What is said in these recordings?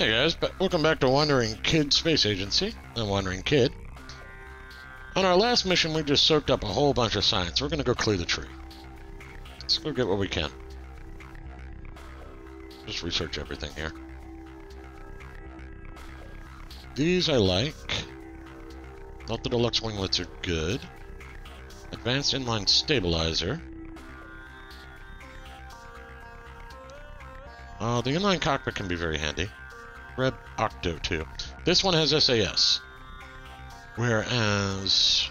Hey guys, welcome back to Wandering Kid Space Agency. I'm Wandering Kid. On our last mission, we just soaked up a whole bunch of science. We're gonna go clear the tree. Let's go get what we can. Just research everything here. These I like. Thought the deluxe winglets are good. Advanced inline stabilizer. The inline cockpit can be very handy. Red Octo too. This one has SAS. Whereas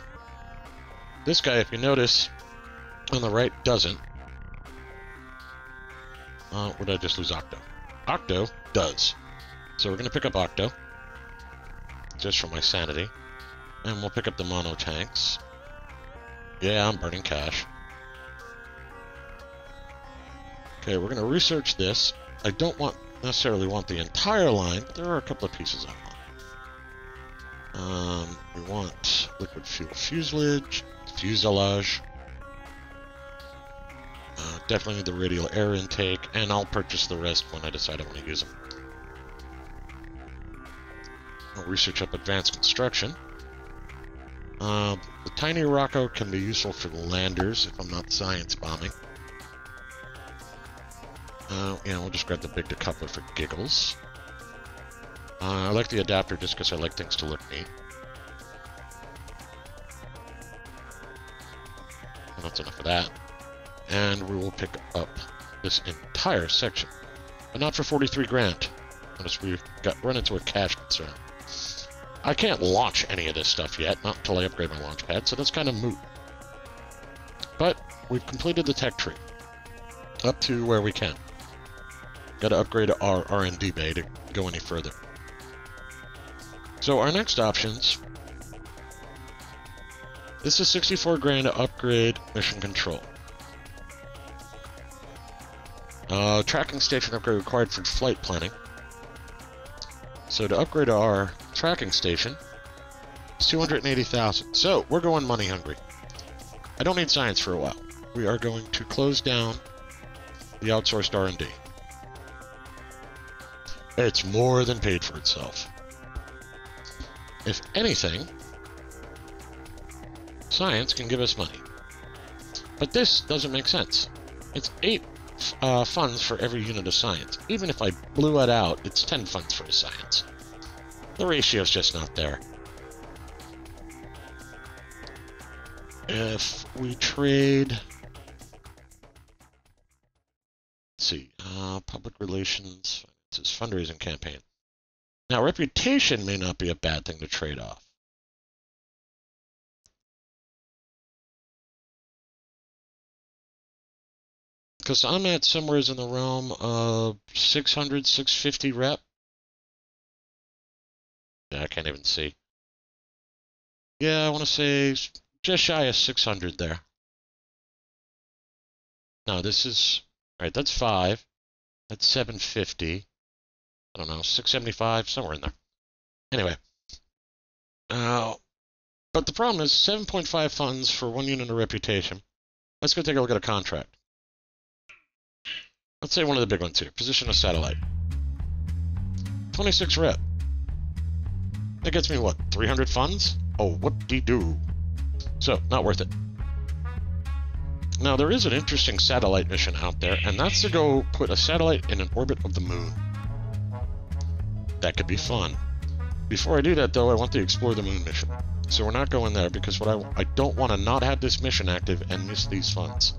this guy, if you notice, on the right doesn't. Would I just lose Octo? Octo does. So we're going to pick up Octo. Just for my sanity. And we'll pick up the mono tanks. Yeah, I'm burning cash. Okay, we're going to research this. I don't necessarily want the entire line, but there are a couple of pieces I want. We want liquid fuel fuselage. Definitely need the radial air intake, and I'll purchase the rest when I decide I want to use them. I'll research up advanced construction. The tiny Rocco can be useful for the landers if I'm not science bombing. Yeah, we'll just grab the big decoupler for giggles. I like the adapter just because I like things to look neat. Well, that's enough of that. And we will pick up this entire section. But not for 43 grand. Notice we've run into a cash concern. I can't launch any of this stuff yet, not until I upgrade my launch pad, so that's kind of moot. But we've completed the tech tree. Up to where we can. Got to upgrade our R&D bay to go any further. So our next options. This is 64 grand to upgrade mission control. Tracking station upgrade required for flight planning. So to upgrade our tracking station, it's 280,000. So we're going money hungry. I don't need science for a while. We are going to close down the outsourced R&D. It's more than paid for itself. If anything, science can give us money. But this doesn't make sense. It's 8 funds for every unit of science. Even if I blew it out, it's 10 funds for a science. The ratio's just not there. If we trade... Let's see. Public relations... This is fundraising campaign. Now, reputation may not be a bad thing to trade off. Because I'm at somewhere in the realm of 600, 650 rep. Yeah, I can't even see. Yeah, I want to say just shy of 600 there. No, this is... Alright, that's 5. That's 750. I don't know, 675, somewhere in there. Anyway. But the problem is 7.5 funds for 1 unit of reputation. Let's go take a look at a contract. Let's say one of the big ones here. Position a satellite. 26 rep. That gets me, what, 300 funds? Oh, what-de-do. So, not worth it. Now, there is an interesting satellite mission out there, and that's to go put a satellite in an orbit of the moon. That could be fun. Before I do that, though, I want to explore the moon mission. So we're not going there, because I don't want to not have this mission active and miss these funds.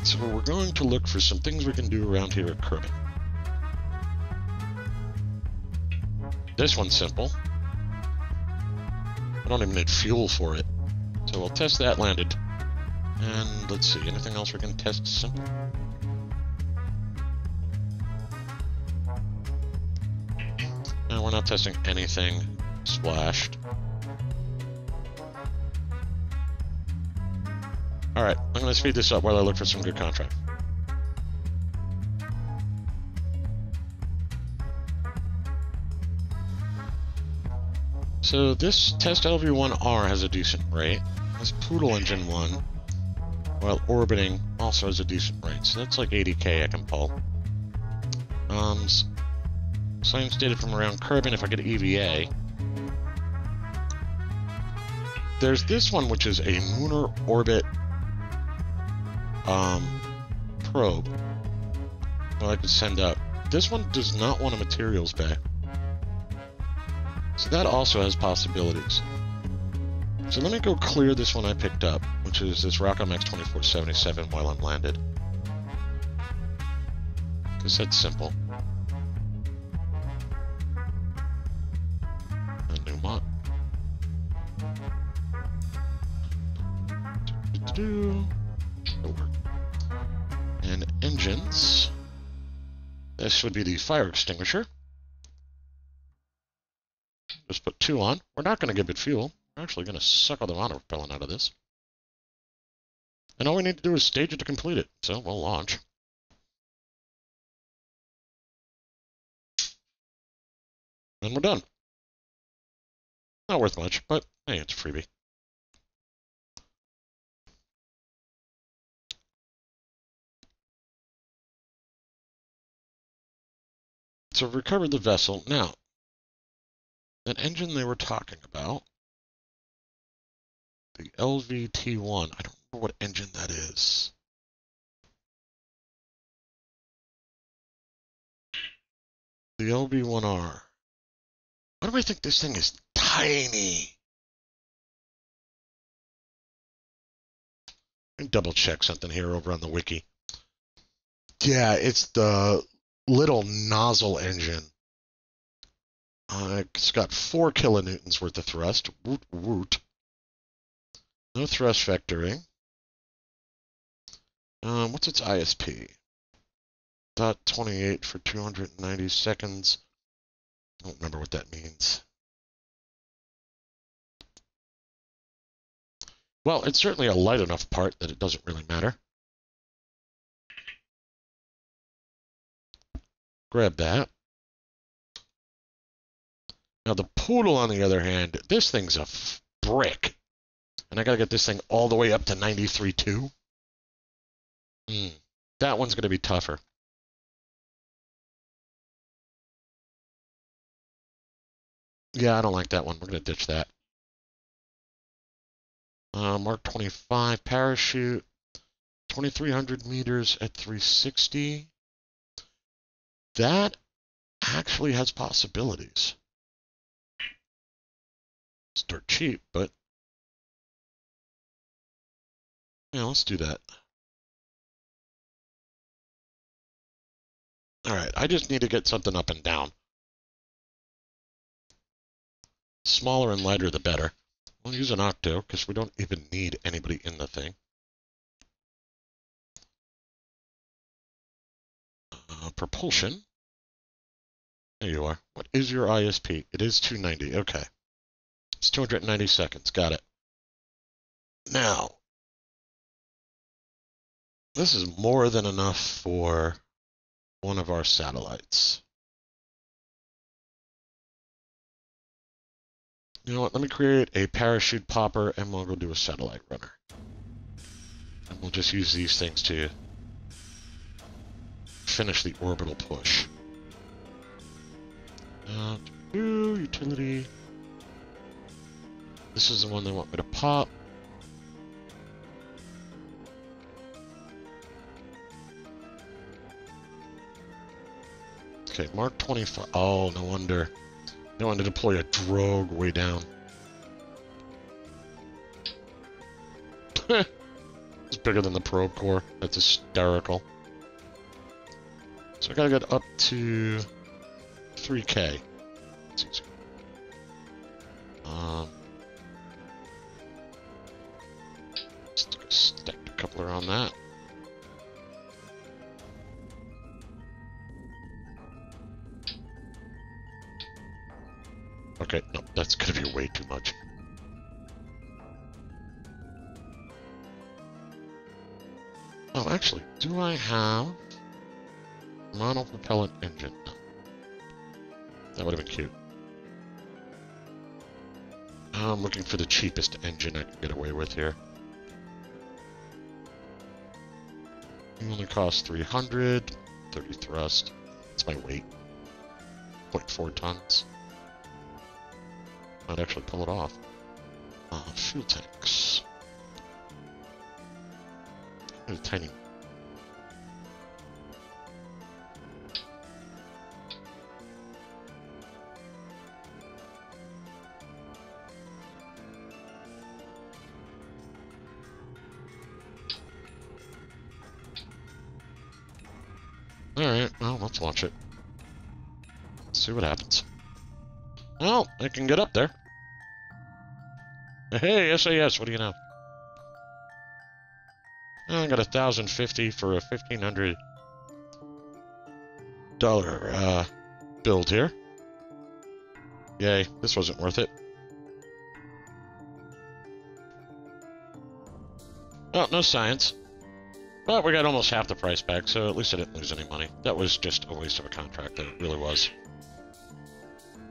So we're going to look for some things we can do around here at Kerbin. This one's simple. I don't even need fuel for it. So we'll test that landed. And let's see, anything else we can test simple? No, we're not testing anything splashed. Alright, I'm going to speed this up while I look for some good contract. So this test LV-1R has a decent rate. This Poodle Engine 1, while orbiting, also has a decent rate. So that's like 80k I can pull. Science data from around Kerbin if I get EVA. There's this one, which is a lunar orbit probe that I could send up. This one does not want a materials bay. So that also has possibilities. So let me go clear this one I picked up, which is this Rockomax 2477 while I'm landed. Because that's simple. A new mod. And engines. This would be the fire extinguisher. Just put 2 on. We're not going to give it fuel. We're actually going to suck all the water propellant out of this. And all we need to do is stage it to complete it. So we'll launch. And we're done. Not worth much, but hey, it's a freebie. So I've recovered the vessel. Now, that engine they were talking about, the LVT-1, I don't remember what engine that is. The LB-1R. Why do I think this thing is tiny? Let me double check something here over on the wiki. Yeah, it's the little nozzle engine. It's got 4 kilonewtons worth of thrust. Woot woot. No thrust vectoring. What's its ISP? .28 for 290 seconds. I don't remember what that means. Well, it's certainly a light enough part that it doesn't really matter. Grab that. Now the Poodle, on the other hand, this thing's a brick. And I gotta get this thing all the way up to 93.2. That one's gonna be tougher. Yeah, I don't like that one. We're gonna ditch that. Mark 25 parachute. 2,300 meters at 360. That actually has possibilities. It's dirt cheap, but yeah, let's do that. Alright, I just need to get something up and down. Smaller and lighter, the better. We'll use an Octo, because we don't even need anybody in the thing. Propulsion. There you are. What is your ISP? It is 290. Okay. It's 290 seconds. Got it. Now, this is more than enough for one of our satellites. You know what? Let me create a parachute popper, and we'll go do a satellite runner. And we'll just use these things to finish the orbital push. Utility. This is the one they want me to pop. Okay, Mark 25. Oh, no wonder. They want to deploy a drogue way down. It's bigger than the probe core. That's hysterical. So I gotta get up to 3K. That's easy. Stick a stacked coupler on that. Okay, no, that's gonna be way too much. Oh, actually, do I have monopropellant engine? No. That would have been cute. I'm looking for the cheapest engine I can get away with here. It only costs 300, 30 thrust. That's my weight. 0.4 tons. Might actually pull it off. Fuel tanks. A tiny. Alright, well, let's launch it. Let's see what happens. Well, I can get up there. Hey, SAS, what do you know? I got 1,050 for a $1,500 build here. Yay, this wasn't worth it. Well, no science. But we got almost half the price back, so at least I didn't lose any money. That was just a waste of a contract, that it really was.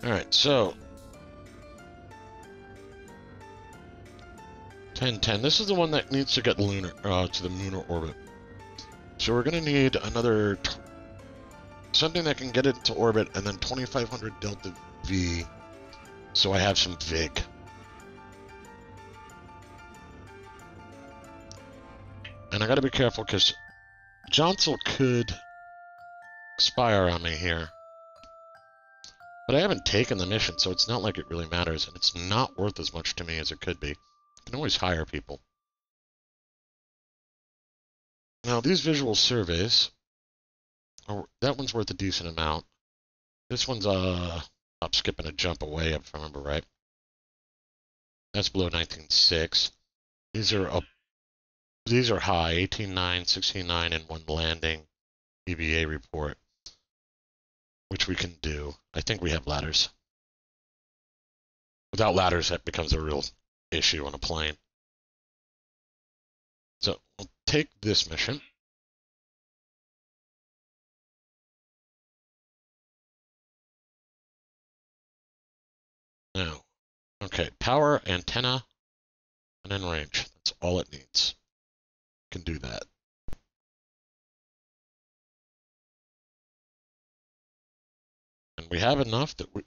Alright, so 1010. This is the one that needs to get lunar to the lunar orbit. So we're gonna need another something that can get it to orbit, and then 2,500 Delta V, so I have some VIG. And I gotta be careful because Johnsel could expire on me here. But I haven't taken the mission, so it's not like it really matters, and it's not worth as much to me as it could be. I can always hire people. Now, these visual surveys, that one's worth a decent amount. This one's, I'm skipping a jump away, if I remember right. That's below 19.6. These are high, 18.9, 16.9, and one landing EVA report, which we can do. I think we have ladders. Without ladders, that becomes a real issue on a plane. So we'll take this mission. Now, okay, power, antenna, and then range. That's all it needs. Can do that. And we have enough that we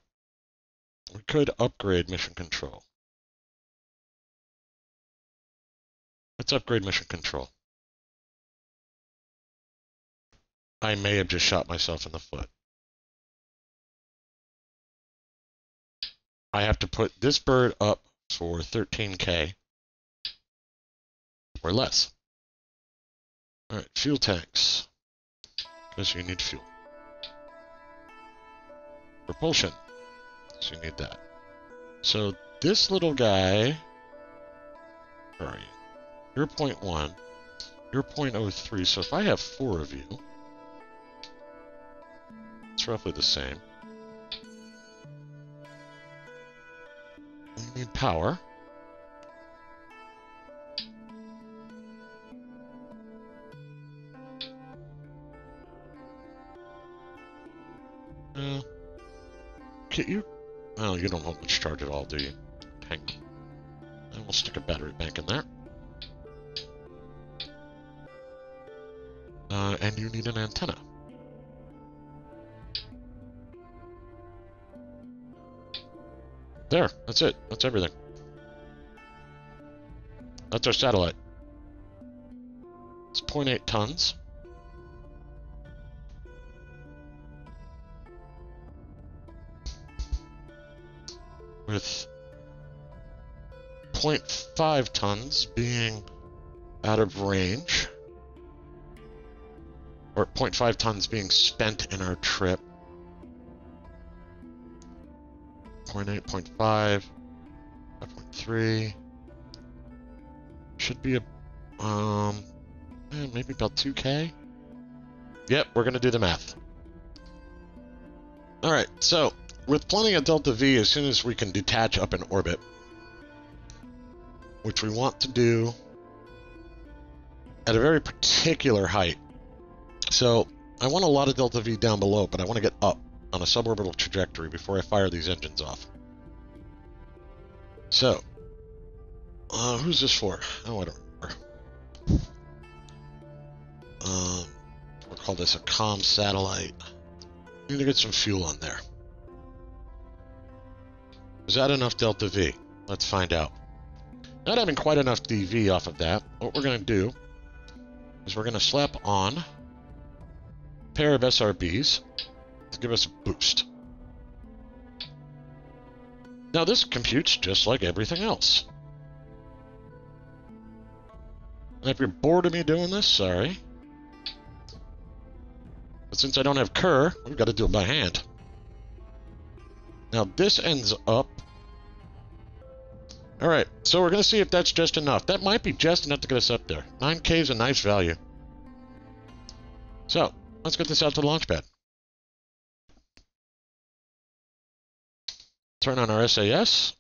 could upgrade mission control. Let's upgrade mission control. I may have just shot myself in the foot. I have to put this bird up for 13K or less. Alright, fuel tanks. Because you need fuel. Propulsion. So you need that. So this little guy, where are you? You're 0.1. You're 0.03. So if I have 4 of you, it's roughly the same. We need power. Can you? Oh, you don't hold much charge at all, do you? Hang on. And we'll stick a battery bank in there. And you need an antenna. There, that's it. That's everything. That's our satellite. It's 0.8 tons. With 0.5 tons being out of range, or 0.5 tons being spent in our trip. 0.8, 0.5, 5.3. Should be maybe about 2K. Yep, we're gonna do the math. All right, so with plenty of Delta V, as soon as we can detach up in orbit, which we want to do at a very particular height. So I want a lot of Delta V down below, but I want to get up on a suborbital trajectory before I fire these engines off. So, who's this for? Oh, I don't remember. We'll call this a comm satellite. Need to get some fuel on there. Is that enough delta V? Let's find out. Not having quite enough DV off of that, what we're going to do is we're going to slap on a pair of SRBs to give us a boost. Now this computes just like everything else. And if you're bored of me doing this, sorry. But since I don't have Kerr, we've got to do it by hand. Now this ends up... Alright, so we're going to see if that's just enough. That might be just enough to get us up there. 9K is a nice value. So, let's get this out to the launch pad. Turn on our SAS.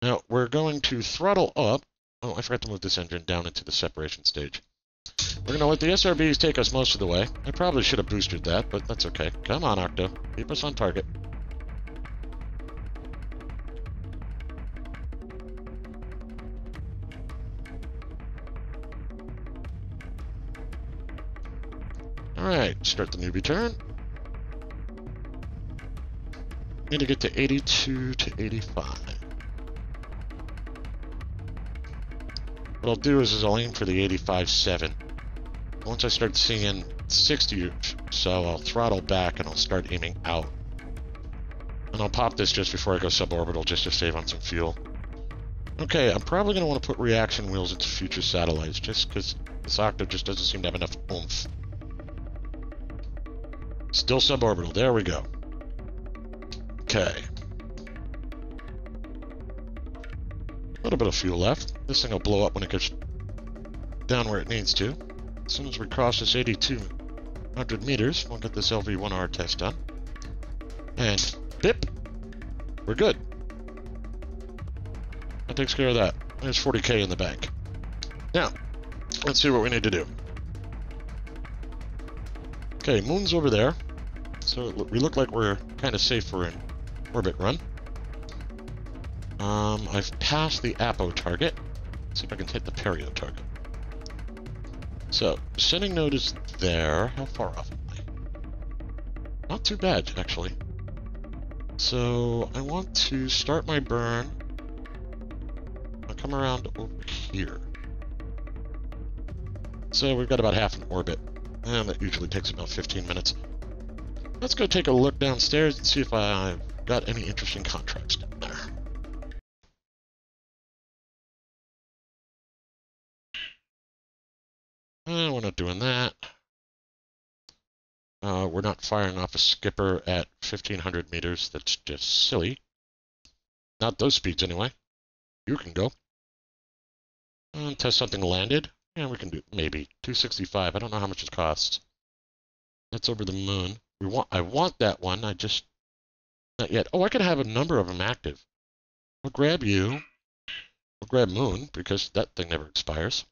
Now, we're going to throttle up. Oh, I forgot to move this engine down into the separation stage. We're going to let the SRBs take us most of the way. I probably should have boosted that, but that's okay. Come on, Octo. Keep us on target. Alright, start the newbie turn. Need to get to 82 to 85. What I'll do is I'll aim for the 85.7. Once I start seeing 60 or so, I'll throttle back and I'll start aiming out. And I'll pop this just before I go suborbital just to save on some fuel. Okay, I'm probably going to want to put reaction wheels into future satellites just because this Octo just doesn't seem to have enough oomph. Still suborbital, there we go. Okay. A little bit of fuel left. This thing will blow up when it gets down where it needs to. As soon as we cross this 8,200 meters, we'll get this LV-1R test done. And bip! We're good. That takes care of that. There's 40K in the bank. Now, let's see what we need to do. Okay, moon's over there. So we look like we're kind of safe for an orbit run. I've passed the Apo target. Let's see if I can hit the Perio target. So, sending node is there. How far off am I? Not too bad, actually. So, I want to start my burn. I'll come around over here. So, we've got about half an orbit. And that usually takes about 15 minutes. Let's go take a look downstairs and see if I've got any interesting contracts down there. We're not doing that. We're not firing off a skipper at 1,500 meters. That's just silly. Not those speeds, anyway. You can go. Test something landed. Yeah, we can do maybe 265. I don't know how much it costs. That's over the moon. I want that one. I just not yet. Oh, I could have a number of them active. I'll grab you. I'll grab moon because that thing never expires.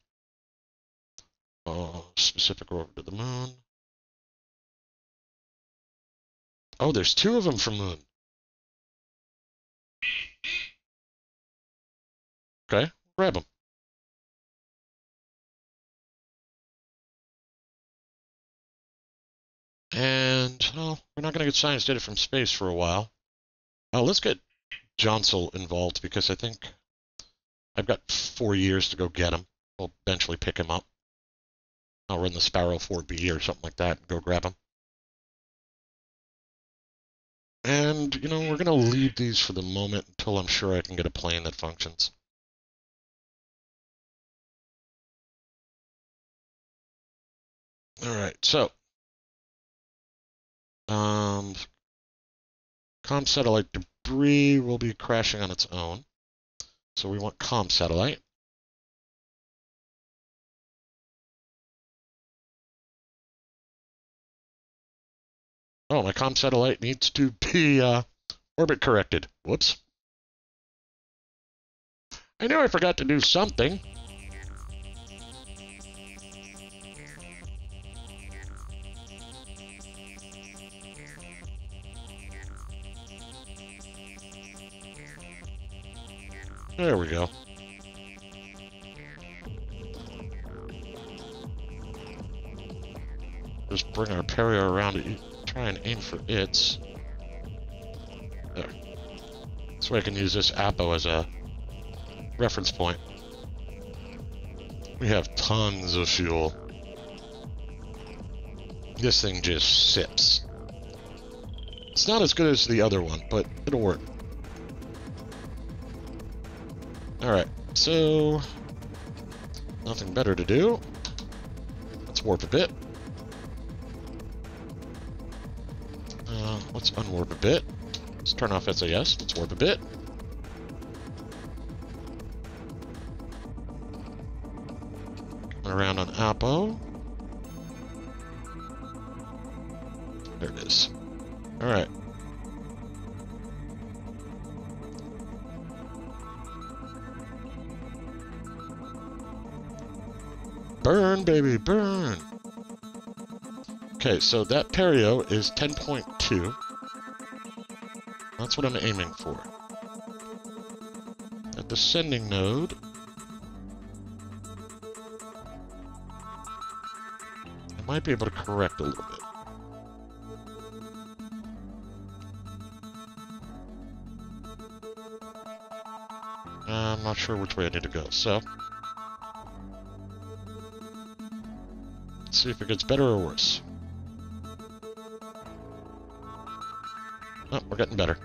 Oh, specific orbit to the moon. Oh, there's two of them for moon. Okay, grab them. And, well, we're not going to get science data from space for a while. Let's get Johnsel involved because I think I've got 4 years to go get him. We'll eventually pick him up. I'll run the Sparrow 4B or something like that and go grab him. And, you know, we're going to leave these for the moment until I'm sure I can get a plane that functions. Alright, so. Comm satellite debris will be crashing on its own. So we want comm satellite. Oh, my comm satellite needs to be orbit corrected. Whoops. I knew I forgot to do something. There we go. Just bring our Perio around it. try and aim for its. There. This way I can use this Apo as a reference point. We have tons of fuel. This thing just sips. It's not as good as the other one, but it'll work. Alright, so nothing better to do. Let's warp a bit. Let's unwarp a bit. Let's turn off SAS. Let's warp a bit. Coming around on Apo. There it is. Alright. Burn, baby, burn! Okay, so that perio is 10.2. That's what I'm aiming for. At the sending node, I might be able to correct a little bit. I'm not sure which way I need to go, so let's see if it gets better or worse. Oh, we're getting better.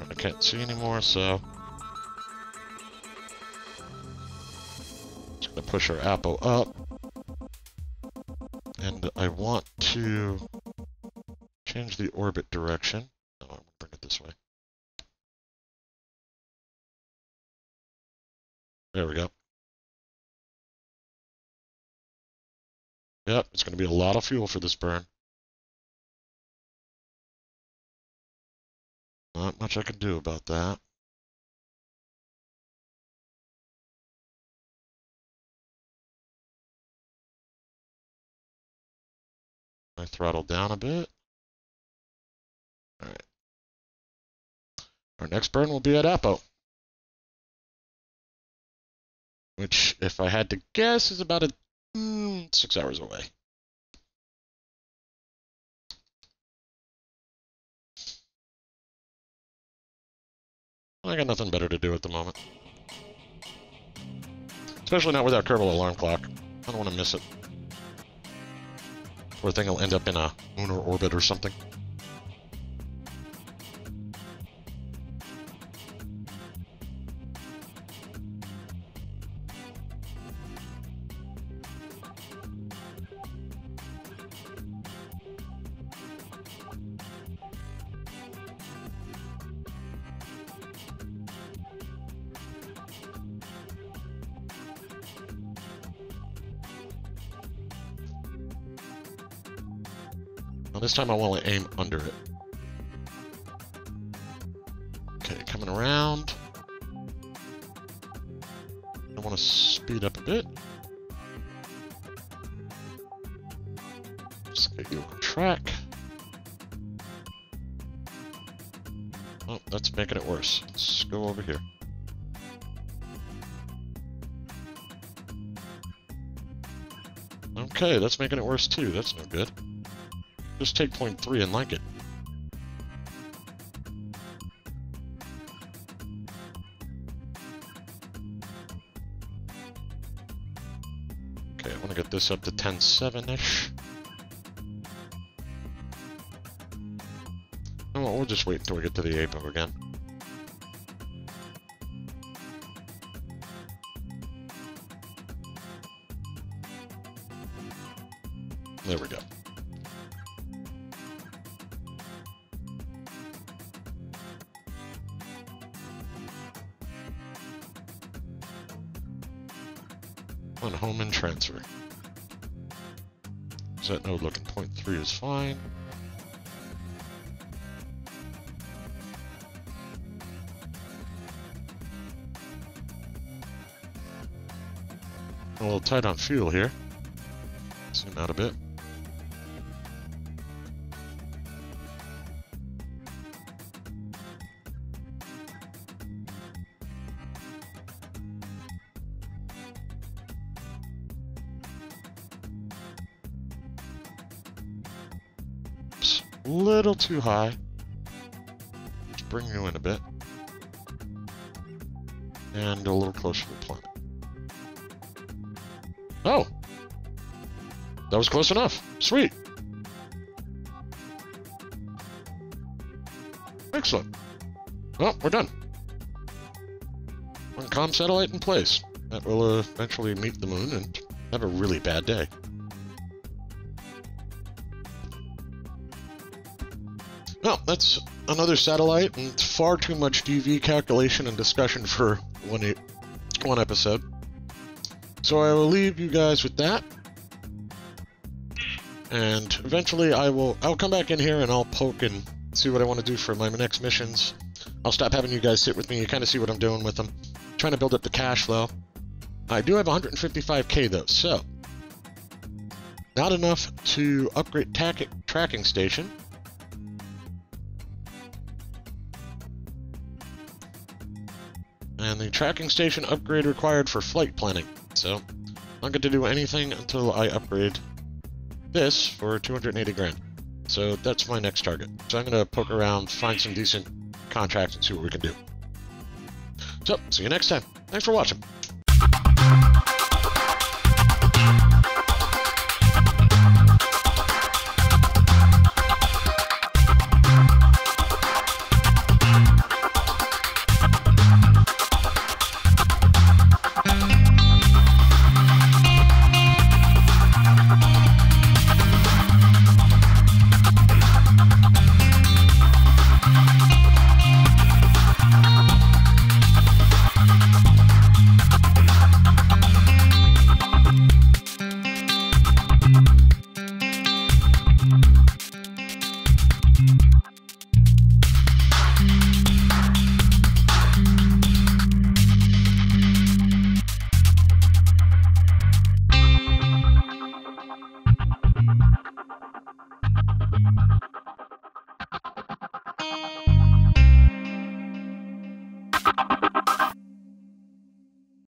I can't see anymore, so just gonna push our Apo up. And I want to change the orbit direction. Oh, I'm going to bring it this way. There we go. Yep, it's going to be a lot of fuel for this burn. Not much I can do about that. I throttle down a bit. Alright. Our next burn will be at Apo. Which, if I had to guess, is about 6 hours away. I got nothing better to do at the moment. Especially not with that Kerbal alarm clock. I don't want to miss it. Poor thing will end up in a lunar orbit or something. Now this time I want to aim under it. Okay, coming around. I want to speed up a bit. Just get you on track. Oh, that's making it worse. Let's go over here. Okay, that's making it worse too. That's no good. Just take 0.3 and like it. Okay, I want to get this up to 10.7-ish. Oh, we'll just wait until we get to the Apo again. There we go. On home and transfer. Is that node looking? 0.3 is fine. A little tight on fuel here. Zoom out a bit. a little too high. Let's bring you in a bit. And a little closer to the planet. Oh! That was close enough. Sweet. Excellent. Well, we're done. One comm satellite in place. That will eventually meet the moon and have a really bad day. Well, that's another satellite, and far too much DV calculation and discussion for one episode. So I will leave you guys with that. And eventually I'll come back in here and I'll poke and see what I want to do for my next missions. I'll stop having you guys sit with me. You kind of see what I'm doing with them. Trying to build up the cash flow. I do have 155k though, so not enough to upgrade tracking station. And the tracking station upgrade required for flight planning. So I'm not going to do anything until I upgrade this for 280 grand. So that's my next target. So I'm going to poke around, find some decent contracts, and see what we can do. So, see you next time. Thanks for watching.